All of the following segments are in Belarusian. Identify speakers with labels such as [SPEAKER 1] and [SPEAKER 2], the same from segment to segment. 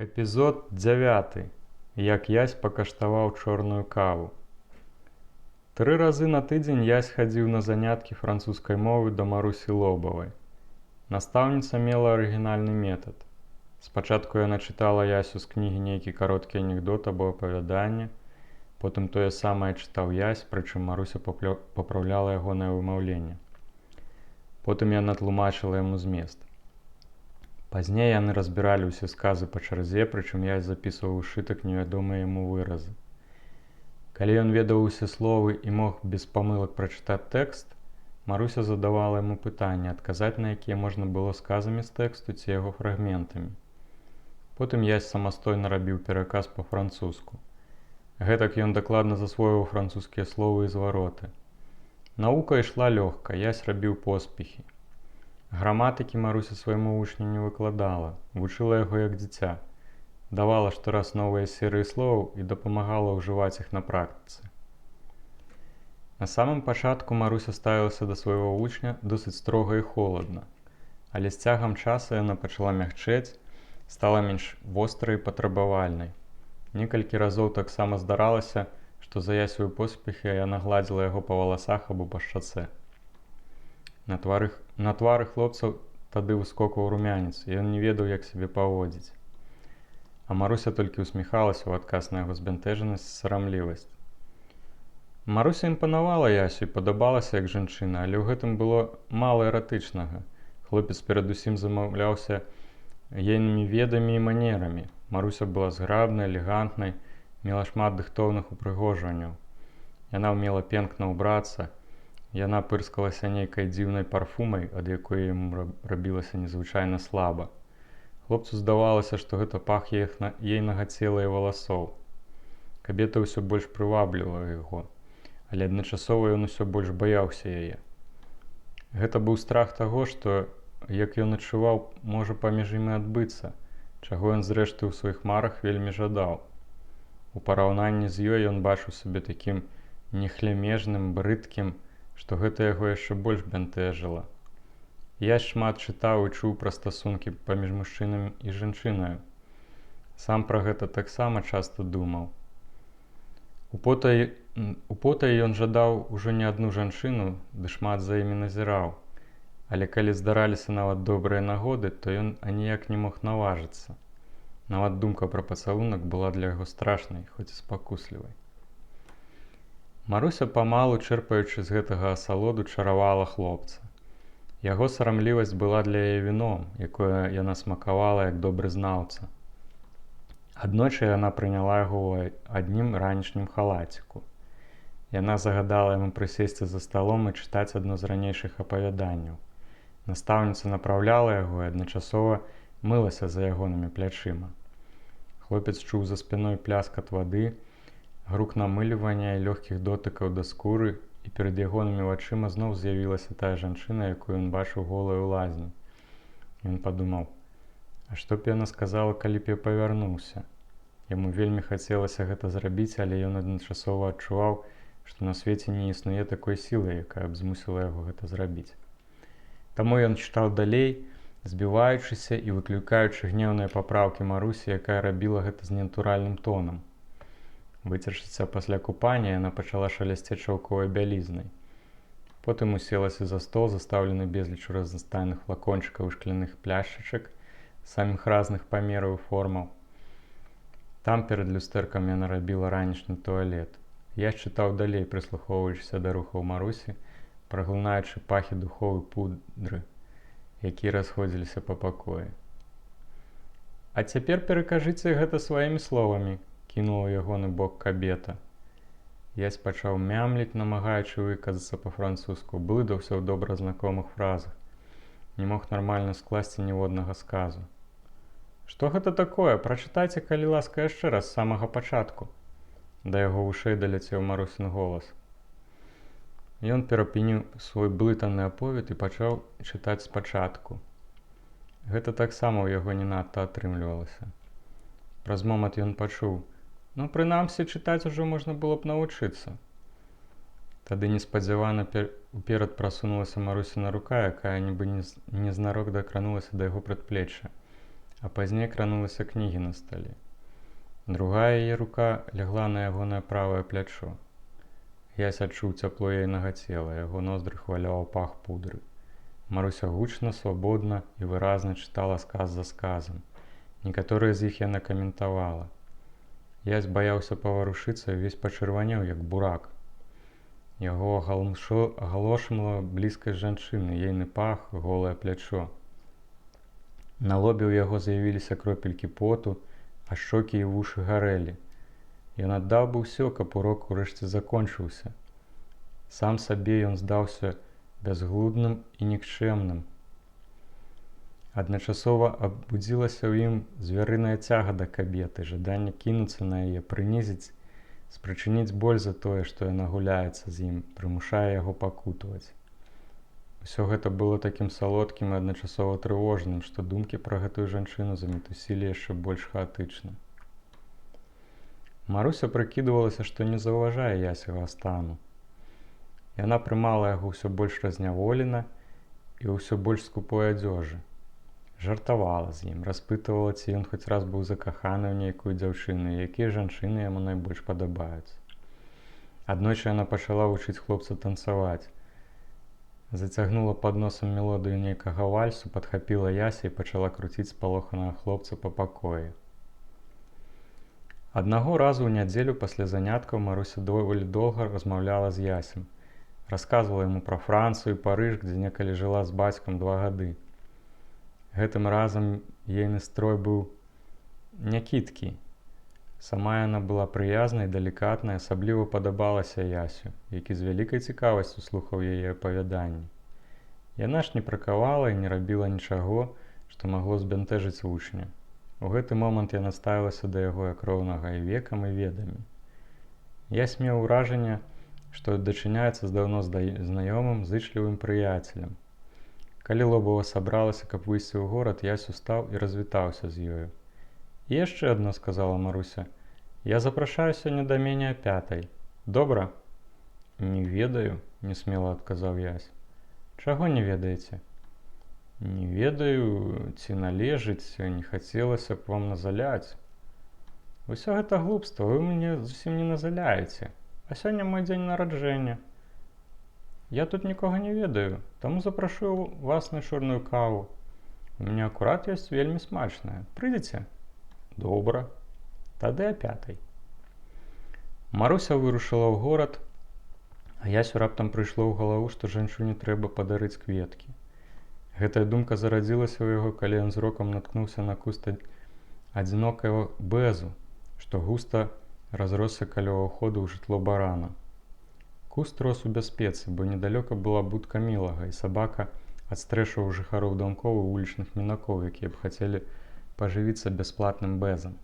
[SPEAKER 1] Эпізод 9. Як Ясь пакаштаваў чорную каву. 3 разы на тыдзень Ясь хадзіў на заняткі французскай мовы да Марусі Лобавай. Настаўніца мела арыгінальны метад. Спачатку яна чытала Ясю з кнігі нейкі кароткі анекдот або апавяданне, потым тое самае чытаў Ясь, прычым Маруся папраўляла ягонае вымаўленне. Потым яна тлумачыла яму змест. Пазней яны разбіралі ўсе сказы па чарзе, прычым Ясь запісваў у сшытак невядомыя яму выразы. Калі ён ведаў усе словы і мог без памылак прачытаць тэкст, Маруся задавала яму пытанні, адказаць на якія можна было сказамі з тэксту ці яго фрагментамі. Потым Ясь самастойна рабіў пераказ па-французску. Гэтак ён дакладна засвойваў французскія словы і звароты. Навука ішла лёгка, Ясь рабіў поспехі. Граматыкі Маруся свайму вучню не выкладала, вучыла яго як дзіця, давала штораз новыя серыі словаў і дапамагала ўжываць іх на практыцы. На самым пачатку Маруся ставілася да свайго вучня досыць строга і холадна, але з цягам часу яна пачала мякчэць, стала менш вострай і патрабавальнай. Некалькі разоў таксама здаралася, што за Ясёвы поспехі яна гладзіла яго па валасах або па шчацэ. На твары хлопцаў тады выскокваў румянец, і ён не ведаў, як сябе паводзіць. А Маруся толькі ўсміхалася ў адказ на яго збянтэжанасць і сарамлівасць. Маруся імпанавала Ясю і падабалася як жанчына, але ў гэтым было мала эратычнага. Хлопец перадусім замаўляўся ейнымі ведамі і манерамі. Маруся была зграбнай, элегантнай, мела шмат дыхтоўных упрыгожванняў. Яна ўмела пенкна ўбрацца, яна пырскалася нейкай дзіўнай парфумай, ад якой яму рабілася незвычайна слаба. Хлопцу здавалася, што гэта пах ейнага цела і валасоў. Кабета ўсё больш прываблівала яго, але адначасова ён усё больш баяўся яе. Гэта быў страх таго, што, як ён адчуваў, можа паміж імі адбыцца, чаго ён зрэшты ў сваіх марах вельмі жадаў. У параўнанні з ёй ён бачыў сабе такім нехлямежным, брыдкім, што гэта яго яшчэ больш бянтэжыла. Ясь шмат чытаў і чуў пра стасункі паміж мужчынам і жанчынаю. Сам пра гэта таксама часта думаў. Употай ён жадаў ужо не адну жанчыну, ды шмат за імі назіраў. Але калі здараліся нават добрыя нагоды, то ён аніяк не мог наважыцца. Нават думка пра пацалунак была для яго страшнай, хоць і спакуслівай. Маруся памалу, чэрпаючы з гэтага асалоду, чаравала хлопца. Яго сарамлівасць была для яе віном, якое яна смакавала як добры знаўца. Аднойчы яна прыняла яго ў адным ранішнім халаціку. Яна загадала яму прысесці за сталом і чытаць адно з ранейшых апавяданняў. Настаўніца напраўляла яго і адначасова мылася за ягонымі плячыма. Хлопец чуў за спіной пляскат вады, грук намылівання і лёгкіх дотыкаў да скуры, і перад ягонымі вачыма зноў з'явілася тая жанчына, якую ён бачыў голай у лазні. Ён падумаў, а што б яна сказала, калі б я павярнуўся? Яму вельмі хацелася гэта зрабіць, але ён адначасова адчуваў, што на свеце не існуе такой сілы, якая б змусіла яго гэта зрабіць. Таму ён чытаў далей, збіваючыся і выклікаючы гнеўныя папраўкі Марусі, якая рабіла гэта з ненатуральным тонам. Выцершыся пасля купання, яна пачала шалясцець шаўковай бялізнай. Потым уселася за стол, застаўлены безлічу разнастайных флакончыкаў і шкляных пляшчачак самых разных памераў і формаў. Там перад люстэркам яна рабіла ранішні туалет. Я чытаў далей, прыслухоўваючыся да рухаў Марусі, праглынаючы пахі духоў і пудры, якія расходзіліся па пакоі. А цяпер перакажыце гэта сваімі словамі, кінула ягоны бок кабета. Ясь пачаў мямліць, намагаючы выказацца па-французску, блыдаўся ў добра знакомых фразах. Не мог нармальна скласці ніводнага сказу. Што гэта такое? Прачытайце, калі ласка, яшчэ раз з самага пачатку. Да яго вушэй даляцеў Марусін голас. Ён перапыніў свой блытаны аповед і пачаў чытаць спачатку. Гэта таксама ў яго не надта атрымлівалася. Праз момант ён пачуў: «Ну, прынамсі, чытаць ужо можна было б навучыцца». Тады неспадзявана уперад прасунулася Марусіна рука, якая нібы незнарок дакранулася да яго прадплечча. а пазней кранулася кнігі на стале. Другая яе рука лягла на ягонае правае плячо. Ясь адчуў цяпло яйнага цела, яго ноздры хваляваў пах пудры. Маруся гучна, свабодна і выразна чытала сказ за сказам. Некаторыя з іх яна каментавала. Ясь баяўся паварушыцца і ўвесь пачырванеў, як бурак. Яго агалошмала блізкасць жанчыны, ейны пах, голае плячо. На лобе ў яго з'явіліся кропелькі поту, а шчокі і вушы гарэлі. Ён аддаў бы ўсё, каб урок урэшце закончыўся. Сам сабе ён здаўся бязглудным і нікчэмным. Адначасова абудзілася ў ім звярыная цяга да кабеты, жаданне кінуцца на яе, прынізіць, спрычыніць боль за тое, што яна гуляецца з ім, прымушае яго пакутаваць. Усё гэта было такім салодкім і адначасова трывожным, што думкі пра гэтую жанчыну замітусілі яшчэ больш хаатычна. Маруся прыкідвалася, што не заўважае Ясева стану. Яна прымала яго ўсё больш разняволена і ўсё больш скупой адзёжы. Жартавала з ім, распытывала, ці ён хоць раз быў закаханы ў нейкую дзяўчыну, і якія жанчыны яму найбольш падабаюцца. Аднойчы яна пачала вучыць хлопца танцаваць. Зацягнула пад носам мелодыю нейкага вальсу, падхапіла Яся і пачала круціць спалоханага хлопца па пакоі. Аднаго разу ў нядзелю пасля заняткаў Маруся даволі доўга размаўляла з Ясем. Расказвала яму пра Францыю і Парыж, дзе некалі жыла з бацькам 2 гады. Гэтым разам ейны строй быў някідкі. Сама яна была прыязнай, далікатнай, асабліва падабалася Ясю, які з вялікай цікавасцю слухаў яе апавяданні. Яна ж не пракавала і не рабіла нічаго, што магло збянтэжыць вучня. У гэты момант яна ставілася да яго як роўнага і векам, і ведамі. Ясь меў уражанне, што дачыняецца з даўно знаёмым, зычлівым прыяцелем. Калі Лобава сабралася, каб выйсці ў горад, Ясь устаў і развітаўся з ёю. «І яшчэ адно», — сказала Маруся. «Я запрашаю сёння да мене 5:00. Добра?» «Не ведаю», — несмела адказаў Ясь. «Чаго не ведаеце?» «Не ведаю, ці належыць, не хацелася б вам назаляць». «Усё гэта глупства, вы мяне зусім не назаляеце. А сёння мой дзень нараджэння. Я тут нікога не ведаю, таму запрашу вас на чорную каву. У мяне акурат ёсць вельмі смачная. Прыйдзеце?» «Добра. Тады о 5:00». Маруся вырушыла ў горад, а Ясю раптам прыйшло ў галаву, што жанчыне трэба падарыць кветкі. Гэтая думка зарадзілася ў яго, калі ён зрокам наткнуўся на куст адзінокага бэзу, што густа разросся каля ўходу ў жытло барана. Куст рос у бяспецы, бо недалёка была будка мілага, і сабака адстрэшваў жыхароў дамкоў і вулічных мінакоў, якія б хацелі пажывіцца бясплатным бэзам.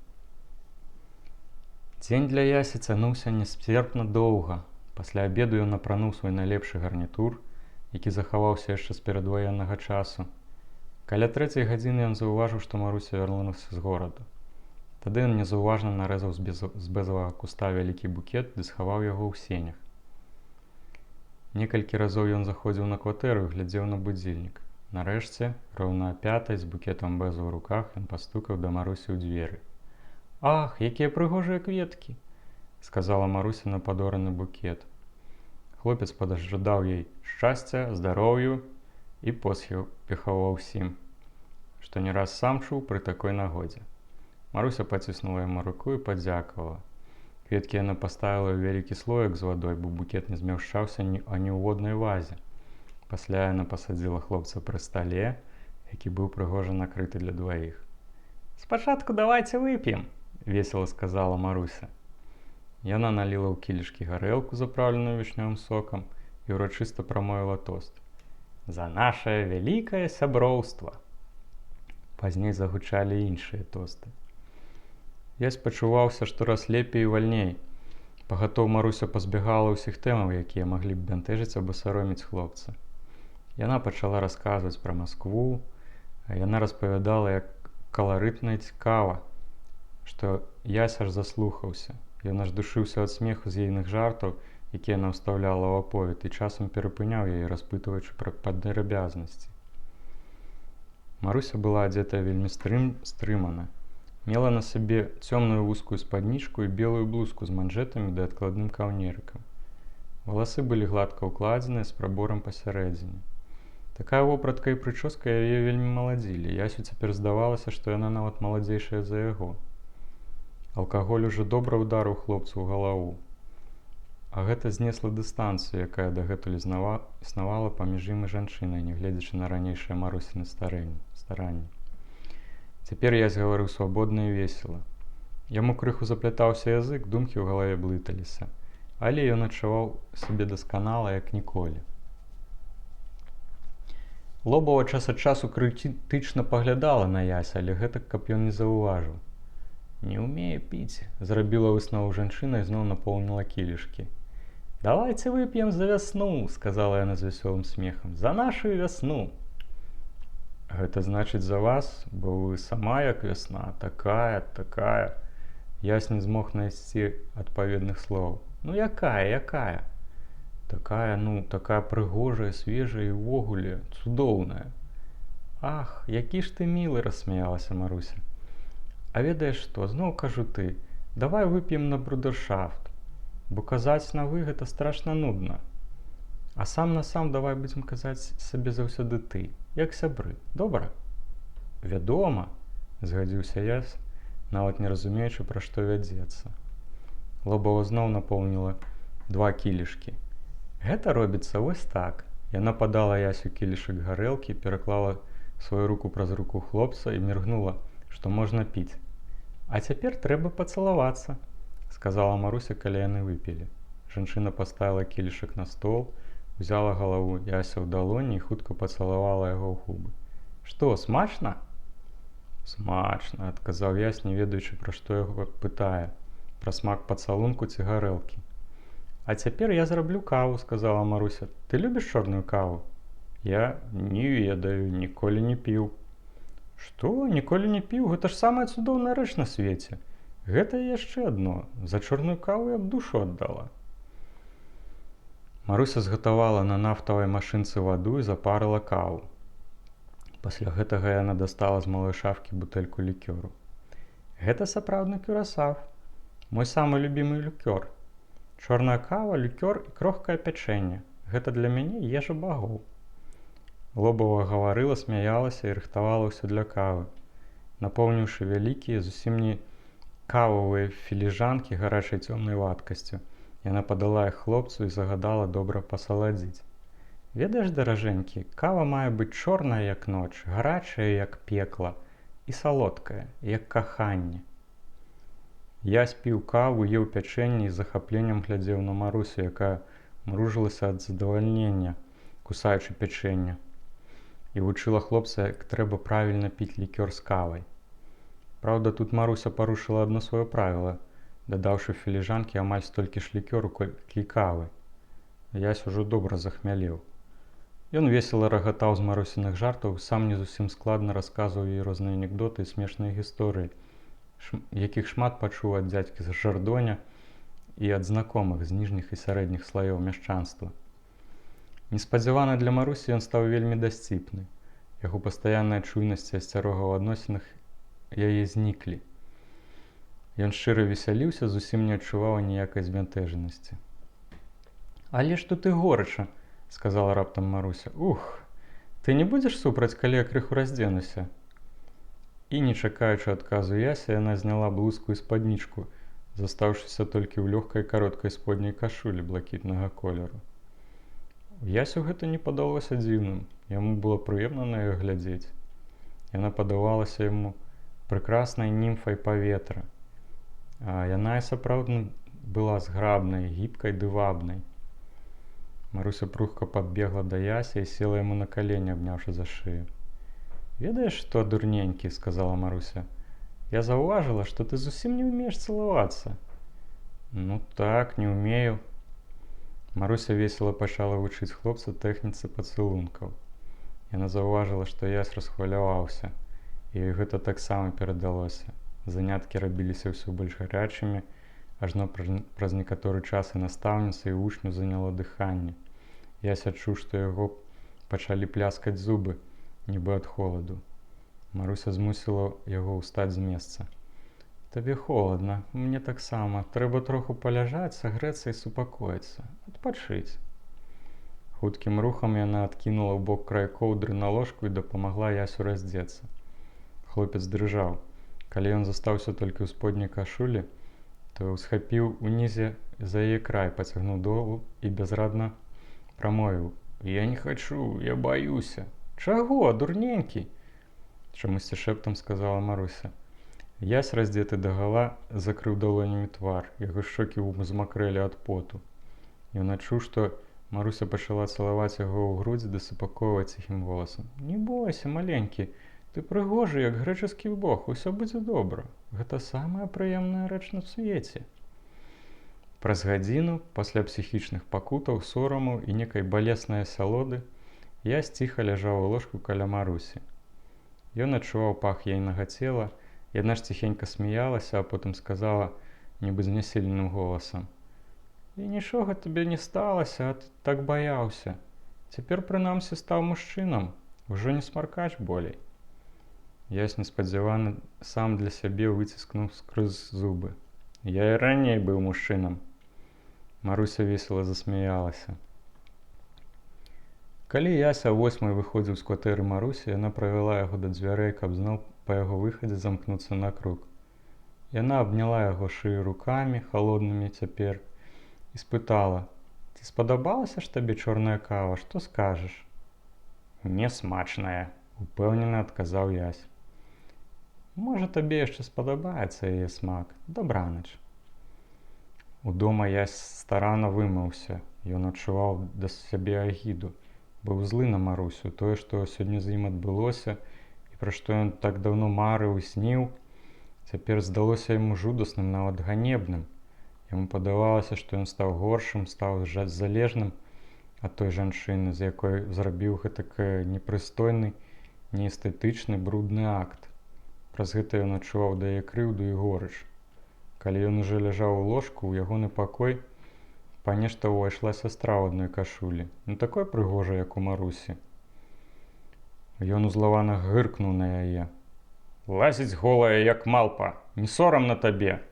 [SPEAKER 1] Дзень для Ясі цягнуўся несцерпна доўга. Пасля абеду ён апрануў свой найлепшы гарнітур, які захаваўся яшчэ з перадваеннага часу. Каля 3:00 гадзіны ён заўважыў, што Маруся вярнулася з гораду. Тады ён незаўважна нарэзаў з бэзавага куста вялікі букет ды схаваў яго ў сенях. Некалькі разоў ён заходзіў на кватэру і глядзеў на будзільнік. Нарэшце, роўна о 5:00, з букетам бэзу ў руках, ён пастукаў да Марусі ў дзверы. «Ах, якія прыгожыя кветкі!» — сказала Маруся на падораны букет. Хлопец пажадаў ёй шчасця, здароўю і поспехаў усім, што не раз сам чуў пры такой нагодзе. Маруся паціснула яму руку і падзякавала. Кветкі яна паставіла ў вялікі слоек з вадой, бо букет не змяшчаўся ані ў воднай вазе. Пасля яна пасадзіла хлопца пры стале, які быў прыгожа накрыты для дваіх. «Спачатку давайце вып'ем», — весела сказала Маруся. Яна наліла ў кілішкі гарэлку, запраўленую вішнёвым сокам, і ўрачыста прамовіла тост. «За нашае вялікае сяброўства!» Пазней загучалі іншыя тосты. Ясь пачуваўся штораз лепей і вальней. Пагатоў Маруся пазбягала ўсіх тэмаў, якія маглі б бянтэжыць або сароміць хлопца. Яна пачала расказваць пра Маскву, а яна распавядала, як каларытна і цікава, што Ясь аж заслухаўся. Ён аж душыўся ад смеху з ейных жартаў, якія яна ўстаўляла ў аповед, і часам перапыняў яе, распытваючы пра падрабязнасці. Маруся была адзетая вельмі стрымана. Мела на сабе цёмную вузкую спаднічку і белую блузку з манжэтамі ды адкладным каўнерыкам. Валасы былі гладка ўкладзеныя з праборам пасярэдзіне. Такая вопратка і прычоска яе вельмі маладзілі. Ясю цяпер здавалася, што яна нават маладзейшая за яго. Алкаголь ужо добра ўдарыў хлопцу ў галаву. А гэта знесла дыстанцыю, якая дагэтуль існавала паміж ім і жанчынай, нягледзячы на ранейшае Марусіны старанні. Цяпер Ясь гаварыў свабодна і весела. Яму крыху заплятаўся язык, думкі ў галаве блыталіся, але ён адчуваў сябе дасканала, як ніколі. Лобава час ад часу крытычна паглядала на Яся, але гэтак, каб ён не заўважыў. «Не ўмее піць», – зрабіла выснову жанчына і зноў напоўніла кілішкі. «Давайте вып'ем за вясну», – сказала яна з вясёлым смехам, – «за нашу вясну». «Гэта значыць за вас, бо вы сама як вясна, такая». Ясь не змог знайсці адпаведных слоў. «Ну якая?» Такая прыгожая, свежая і ўвогуле цудоўная». «Ах, які ж ты мілы», – рассмяялася Маруся. «А ведаеш што, зноў кажу ты, давай вып'ем на брудершафт, бо казаць на вы гэта страшна нудна. А сам на сам давай будзем казаць сабе заўсёды ты, як сябры, добра?» «Вядома», – згадзіўся Ясь, нават не разумеючы, пра што вядзецца. Лобава зноў напоўніла 2 кілішкі. «Гэта робіцца вось так». Яна падала Ясю кілішак гарэлкі, пераклала сваю руку праз руку хлопца і міргнула, што можна піць. «А цяпер трэба пацалавацца», – сказала Маруся, калі яны выпілі. Жанчына паставіла кілішак на стол, узяла галаву Яся ў далоні і хутка пацалавала яго ў губы. «Што, смачна?» «Смачна», – адказаў Ясь, не ведаючы, пра што яго пытае, пра смак пацалунку ці гарэлкі. «А цяпер я зраблю каву», – сказала Маруся. «Ты любіш чорную каву?» «Я не ведаю, ніколі не піў». «Што? Ніколі не піў? Гэта ж самая цудоўная рэч на свеце. Гэта яшчэ адно. За чорную каву я б душу аддала». Маруся згатавала на нафтавай машынцы ваду і запарыла каву. Пасля гэтага яна дастала з малой шафкі бутэльку лікёру. «Гэта сапраўдны кюрасав. Мой самы любімы лікёр. Чорная кава, лікёр і крохкае пячэнне. Гэта для мяне ежа багоў». Лобава гаварыла, смяялася і рыхтавала ўсё для кавы, напоўніўшы вялікія, зусім не кававыя філіжанкі гарачай цёмнай вадкасцю. Яна падала іх хлопцу і загадала добра пасаладзіць. «Ведаеш, даражэнькі, кава мае быць чорная, як ноч, гарачая, як пекла, і салодкая, як каханне». Ясь піў каву, еў пячэнне і з захапленнем глядзеў на Марусю, якая мружылася ад задавальнення, кусаючы пячэнне, і вучыла хлопца, як трэба правільна піць лікёр з кавай. Праўда, тут Маруся парушыла адно сваё правіла, дадаўшы ў філіжанкі амаль столькі ж лікёру, колькі кавы. Ясь ужо добра захмялеў. Ён весела рагатаў з Марусіных жартаў, сам не зусім складна расказваў ёй розныя анекдоты і смешныя гісторыі, якіх шмат пачуў ад дзядзькі з Жардоня і ад знакомых з ніжніх і сярэдніх слаёў мяшчанства. Неспадзявана для Марусі ён стаў вельмі дасціпны. Яго пастаянная чуйнасць і асцярога ў адносінах яе зніклі. Ён шчыра весяліўся, зусім не адчуваў ніякай збянтэжанасці. «Але ж тут і горача», – сказала раптам Маруся. «Ух, ты не будзеш супраць, калі я крыху раздзенуся?» І, не чакаючы адказу Яся, яна зняла блузку і спаднічку, застаўшыся толькі ў лёгкай кароткай сподняй кашулі блакітнага колеру. Ясю гэта не падалося дзіўным, яму было прыемна на яе глядзець. Яна падавалася яму прекраснай німфай паветра, а яна і сапраўдна была зграбнай, гібкай ды вабнай. Маруся прухка падбегла да Яся і села яму на калені, абняўшы за шыю. «Ведаеш што, дурненькі», – сказала Маруся, – «я заўважыла, што ты зусім не ўмееш цалавацца». «Ну так, не ўмею». Маруся весела пачала вучыць хлопца тэхніцы пацалункаў. Яна заўважыла, што Ясь расхваляваўся, і ёй гэта таксама перадалося. Заняткі рабіліся ўсё больш гарячымі, ажно праз некаторы час і настаўніца, і вучню заняло дыханне. Ясь адчуў, што яго пачалі пляскаць зубы, нібы ад холаду. Маруся змусила яго ўстаць з месца. Табе холадна, мне таксама. Трэба троху паляжаць, сагрэцца і супакоіцца, адпачыць. Хуткім рухам яна адкінула ў бок край коўдры на ложку і дапамагла Ясю раздзецца. Хлопец дрыжаў. Калі ён застаўся толькі ў сподняй кашулі, то ўсхапіў унізе за яе край, пацягнуў долу і бязрадна прамовіў: «Я не хачу, я баюся». «Чаго, дурненькі?» Чамусьці шэптам сказала Маруся. Ясь, раздзеты дагала, закрыў далонямі твар, яго шчокі змакрэлі ад поту. Ён адчуў, што Маруся пачала цалаваць яго ў грудзі ды супакойваць ціхім голасам. «Не бойся, маленькі, ты прыгожы, як грэчаскі бог, усё будзе добра. Гэта самая прыемная рэч на свеце». Праз гадзіну, пасля псіхічных пакутаў, сораму і некай балеснай асалоды, Ясь ціха ляжаў у ложку каля Марусі. Ён адчуваў пах яйнага цела, яна ж ціхенька смяялася, а потым сказала нібы знясіленым голасам: «І нічога табе не сталася, а ты так баяўся. Цяпер прынамсі стаў мужчынам, ужо не смаркач болей». Ясь неспадзяваны сам для сябе выціскнуў скрозь зубы: «Я і раней быў мужчынам». Маруся весела засмяялася. Калі Яся 8 выходзіў з кватэры Марусі, яна правяла яго да дзвярэй, каб зноў па яго выхадзе замкнуцца на круг. Яна абняла яго шыю рукамі, халоднымі цяпер, і спытала: «Ці спадабалася ж табе чорная кава, што скажаш?» «Несмачная», – упэўнена адказаў Ясь. «Можа, табе яшчэ спадабаецца яе смак. Дабранач». Удома Ясь старанна вымыўся. Ён адчуваў да сябе агіду. Быў злы на Марусю. Тое, што сёння з ім адбылося, і пра што ён так даўно марыў і сніў, цяпер здалося яму жудасным, нават ганебным. Яму падавалася, што ён стаў горшым, стаў залежным ад той жанчыны, з якой зрабіў гэтакы непрыстойны, неэстэтычны, брудны акт. Праз гэта ён адчуваў да яе крыўду і горыч. Калі ён ужо ляжаў у ложку, у ягоны пакой па нешта ўвайшла сястра ў адной кашулі, не такой прыгожай, як у Марусі. Ён узлавана гыркнуў на яе: «Лазіць голая, як малпа, не сорамна табе!»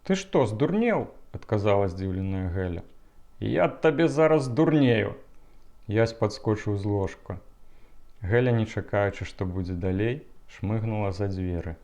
[SPEAKER 1] «Ты што, здурнеў?» – адказала здзіўленая Гэля. «Я ад табе зараз дурнею!» Ясь падскочыў з ложка. Гэля, не чакаючы, што будзе далей, шмыгнула за дзверы.